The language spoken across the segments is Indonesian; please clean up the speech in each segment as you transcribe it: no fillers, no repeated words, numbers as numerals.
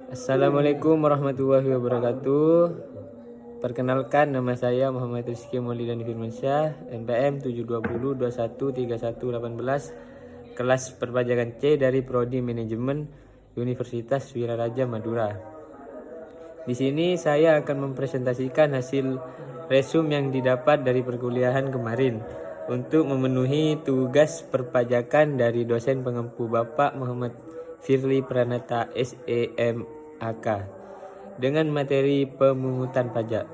Assalamualaikum warahmatullahi wabarakatuh. Perkenalkan, nama saya Muhammad Rizky Maulidani Firmansyah, NPM 720213118, kelas perpajakan C dari Prodi Manajemen Universitas Wiraraja Madura. Di sini saya akan mempresentasikan hasil resume yang didapat dari perkuliahan kemarin untuk memenuhi tugas perpajakan dari dosen pengempu Bapak Muhammad Firly Pranata SEMAK dengan materi pemungutan pajak.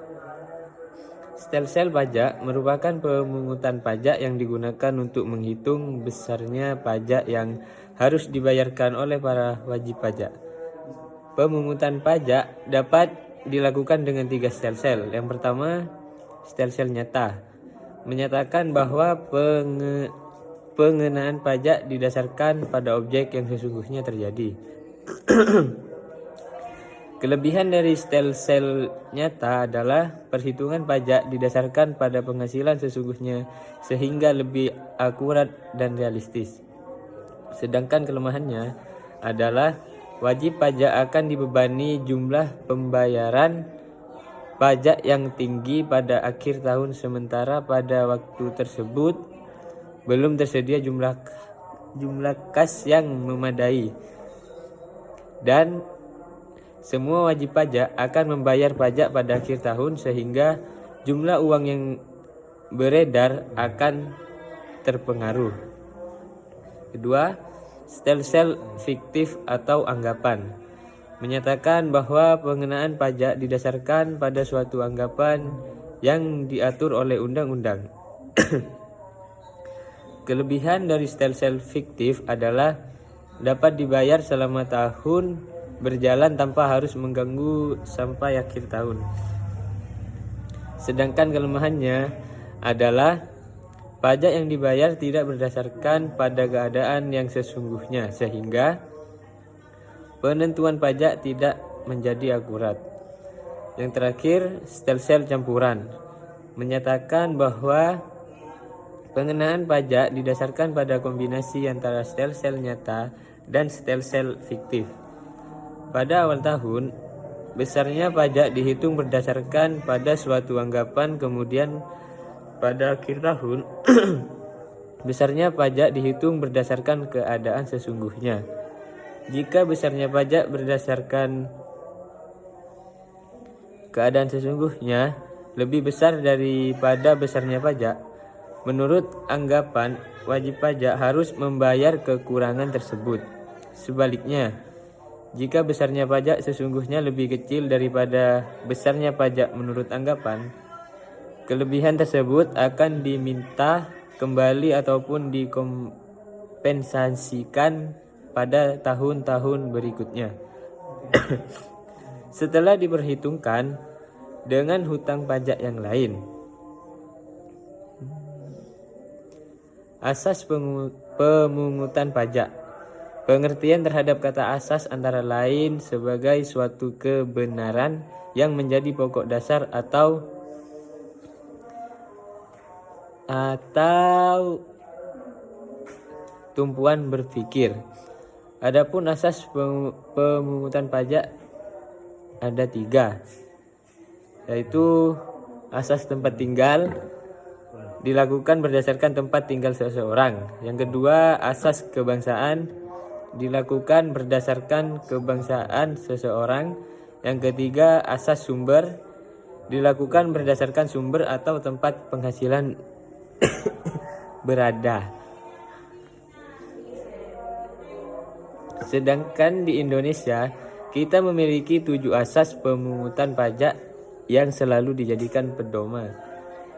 Stelsel pajak merupakan pemungutan pajak yang digunakan untuk menghitung besarnya pajak yang harus dibayarkan oleh para wajib pajak. Pemungutan pajak dapat dilakukan dengan 3 stelsel. Yang pertama, stelsel nyata, menyatakan bahwa pengenaan pajak didasarkan pada objek yang sesungguhnya terjadi. Kelebihan dari stelsel nyata adalah perhitungan pajak didasarkan pada penghasilan sesungguhnya sehingga lebih akurat dan realistis. Sedangkan kelemahannya adalah wajib pajak akan dibebani jumlah pembayaran pajak yang tinggi pada akhir tahun, sementara pada waktu tersebut belum tersedia jumlah kas yang memadai, dan semua wajib pajak akan membayar pajak pada akhir tahun sehingga jumlah uang yang beredar akan terpengaruh. Kedua, stelsel fiktif atau anggapan, menyatakan bahwa pengenaan pajak didasarkan pada suatu anggapan yang diatur oleh undang-undang. Kelebihan dari stelsel fiktif adalah dapat dibayar selama tahun berjalan tanpa harus mengganggu sampai akhir tahun. Sedangkan kelemahannya adalah pajak yang dibayar tidak berdasarkan pada keadaan yang sesungguhnya sehingga penentuan pajak tidak menjadi akurat. Yang terakhir, stelsel campuran, menyatakan bahwa pengenaan pajak didasarkan pada kombinasi antara stelsel nyata dan stelsel fiktif. Pada awal tahun, besarnya pajak dihitung berdasarkan pada suatu anggapan, kemudian pada akhir tahun besarnya pajak dihitung berdasarkan keadaan sesungguhnya. Jika besarnya pajak berdasarkan keadaan sesungguhnya lebih besar daripada besarnya pajak, menurut anggapan wajib pajak harus membayar kekurangan tersebut. Sebaliknya, jika besarnya pajak sesungguhnya lebih kecil daripada besarnya pajak menurut anggapan, kelebihan tersebut akan diminta kembali ataupun dikompensasikan pada tahun-tahun berikutnya. Setelah diperhitungkan dengan hutang pajak yang lain. Asas pemungutan pajak. Pengertian terhadap kata asas antara lain sebagai suatu kebenaran yang menjadi pokok dasar atau tumpuan berpikir. Adapun asas pemungutan pajak ada 3, yaitu asas tempat tinggal, dilakukan berdasarkan tempat tinggal seseorang. Yang kedua, asas kebangsaan, dilakukan berdasarkan kebangsaan seseorang. Yang ketiga, asas sumber, dilakukan berdasarkan sumber atau tempat penghasilan berada. Sedangkan di Indonesia, kita memiliki 7 asas pemungutan pajak yang selalu dijadikan pedoman.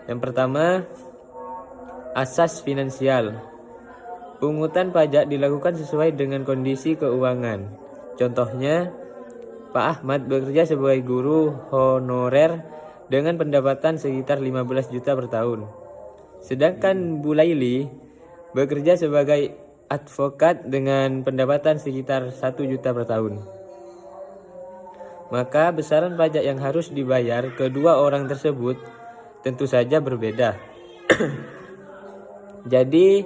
Yang pertama, asas finansial. Pungutan pajak dilakukan sesuai dengan kondisi keuangan. Contohnya, Pak Ahmad bekerja sebagai guru honorer dengan pendapatan sekitar 15 juta per tahun. Sedangkan Bu Laili bekerja sebagai advokat dengan pendapatan sekitar 1 juta per tahun. Maka besaran pajak yang harus dibayar kedua orang tersebut tentu saja berbeda. Jadi,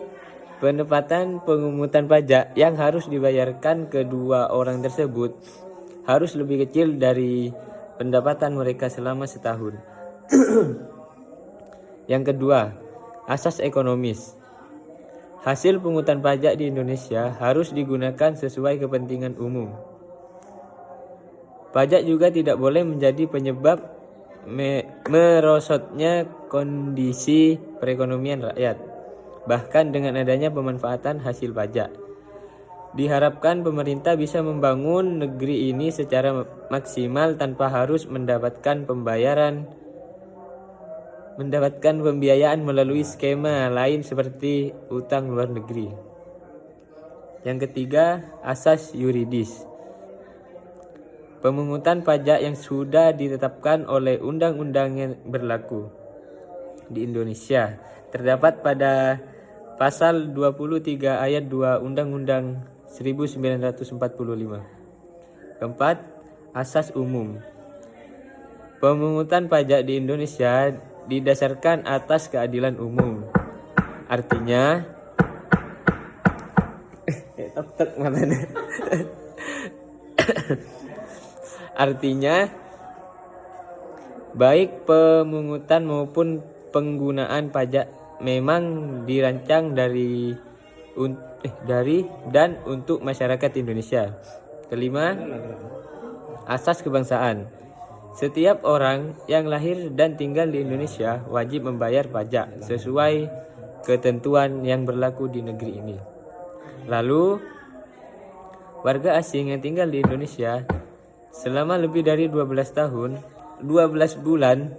penempatan pemungutan pajak yang harus dibayarkan kedua orang tersebut harus lebih kecil dari pendapatan mereka selama setahun. Yang kedua, asas ekonomis. Hasil pungutan pajak di Indonesia harus digunakan sesuai kepentingan umum. Pajak juga tidak boleh menjadi penyebab merosotnya kondisi perekonomian rakyat. Bahkan dengan adanya pemanfaatan hasil pajak, diharapkan pemerintah bisa membangun negeri ini secara maksimal tanpa harus mendapatkan pembiayaan melalui skema lain seperti utang luar negeri. Yang ketiga, asas yuridis. Pemungutan pajak yang sudah ditetapkan oleh undang-undang yang berlaku di Indonesia terdapat pada pasal 23 ayat 2 Undang-Undang 1945. Keempat, asas umum. Pemungutan pajak di Indonesia didasarkan atas keadilan umum. Artinya Artinya, baik pemungutan maupun penggunaan pajak memang dirancang dari dan untuk masyarakat Indonesia. Kelima, asas kebangsaan. Setiap orang yang lahir dan tinggal di Indonesia wajib membayar pajak sesuai ketentuan yang berlaku di negeri ini. Lalu, warga asing yang tinggal di Indonesia selama lebih dari 12 bulan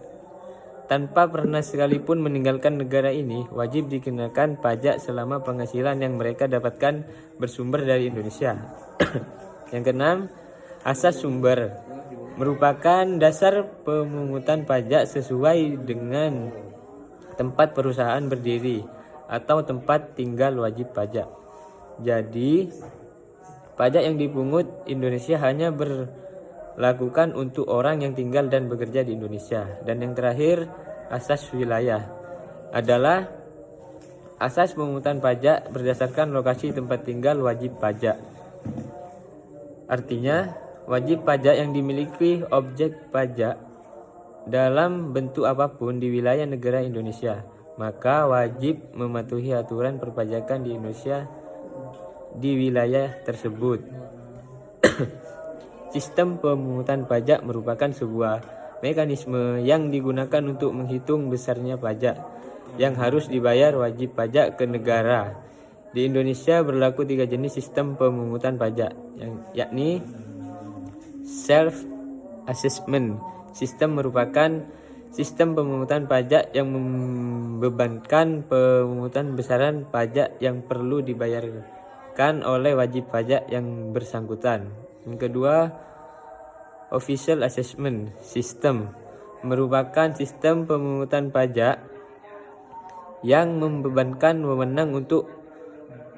tanpa pernah sekalipun meninggalkan negara ini wajib dikenakan pajak selama penghasilan yang mereka dapatkan bersumber dari Indonesia. Yang keenam, asas sumber merupakan dasar pemungutan pajak sesuai dengan tempat perusahaan berdiri atau tempat tinggal wajib pajak. Jadi, pajak yang dipungut Indonesia hanya berlakukan untuk orang yang tinggal dan bekerja di Indonesia. Dan yang terakhir, asas wilayah adalah asas pemungutan pajak berdasarkan lokasi tempat tinggal wajib pajak. Artinya, wajib pajak yang dimiliki objek pajak dalam bentuk apapun di wilayah negara Indonesia, maka wajib mematuhi aturan perpajakan di Indonesia di wilayah tersebut. Sistem pemungutan pajak merupakan sebuah mekanisme yang digunakan untuk menghitung besarnya pajak yang harus dibayar wajib pajak ke negara. Di Indonesia berlaku 3 jenis sistem pemungutan pajak, yakni self-assessment. Sistem merupakan sistem pemungutan pajak yang membebankan pemungutan besaran pajak yang perlu dibayarkan oleh wajib pajak yang bersangkutan. Yang kedua, official assessment system merupakan sistem pemungutan pajak yang membebankan wewenang untuk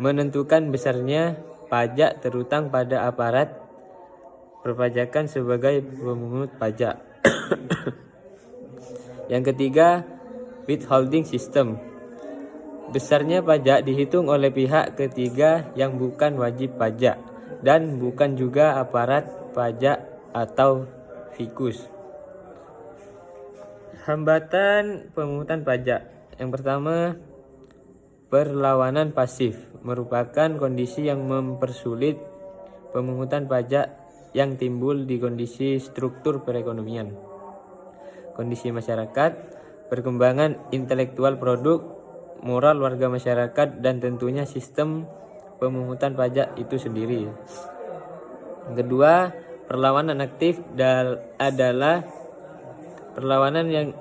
menentukan besarnya pajak terutang pada aparat perpajakan sebagai pemungut pajak. Yang ketiga, withholding system. Besarnya pajak dihitung oleh pihak ketiga yang bukan wajib pajak dan bukan juga aparat pajak atau fikus. Hambatan pemungutan pajak. Yang pertama, perlawanan pasif merupakan kondisi yang mempersulit pemungutan pajak yang timbul di kondisi struktur perekonomian, kondisi masyarakat, perkembangan intelektual produk, moral warga masyarakat, dan tentunya sistem pemungutan pajak itu sendiri. Yang kedua, perlawanan aktif adalah perlawanan yang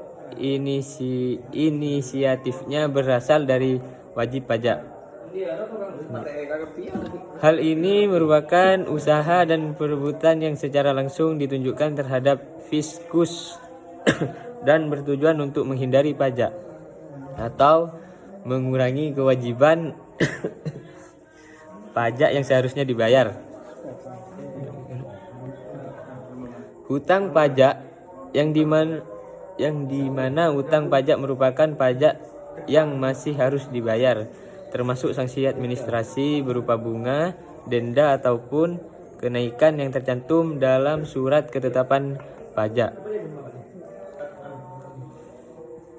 inisiatifnya berasal dari wajib pajak. Hal ini merupakan usaha dan perebutan yang secara langsung ditunjukkan terhadap fiskus dan bertujuan untuk menghindari pajak atau mengurangi kewajiban pajak yang seharusnya dibayar. Hutang pajak yang dimana hutang pajak merupakan pajak yang masih harus dibayar, termasuk sanksi administrasi berupa bunga, denda ataupun kenaikan yang tercantum dalam surat ketetapan pajak.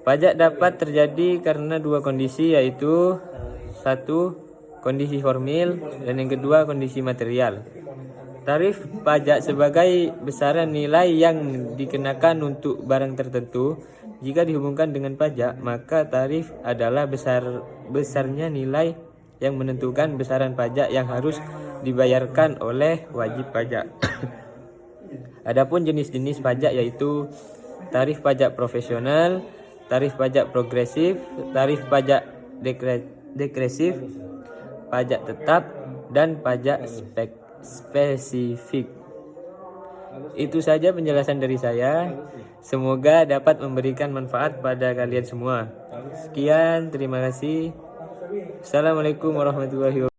Pajak dapat terjadi karena dua kondisi, yaitu satu, kondisi formil, dan yang kedua, kondisi material. Tarif pajak sebagai besaran nilai yang dikenakan untuk barang tertentu. Jika dihubungkan dengan pajak, maka tarif adalah besarnya nilai yang menentukan besaran pajak yang harus dibayarkan oleh wajib pajak. Adapun jenis-jenis pajak yaitu tarif pajak profesional, tarif pajak progresif, tarif pajak degresif, pajak tetap, dan pajak spesifik. Itu saja penjelasan dari saya. Semoga dapat memberikan manfaat pada kalian semua. Sekian, terima kasih. Assalamualaikum warahmatullahi wabarakatuh.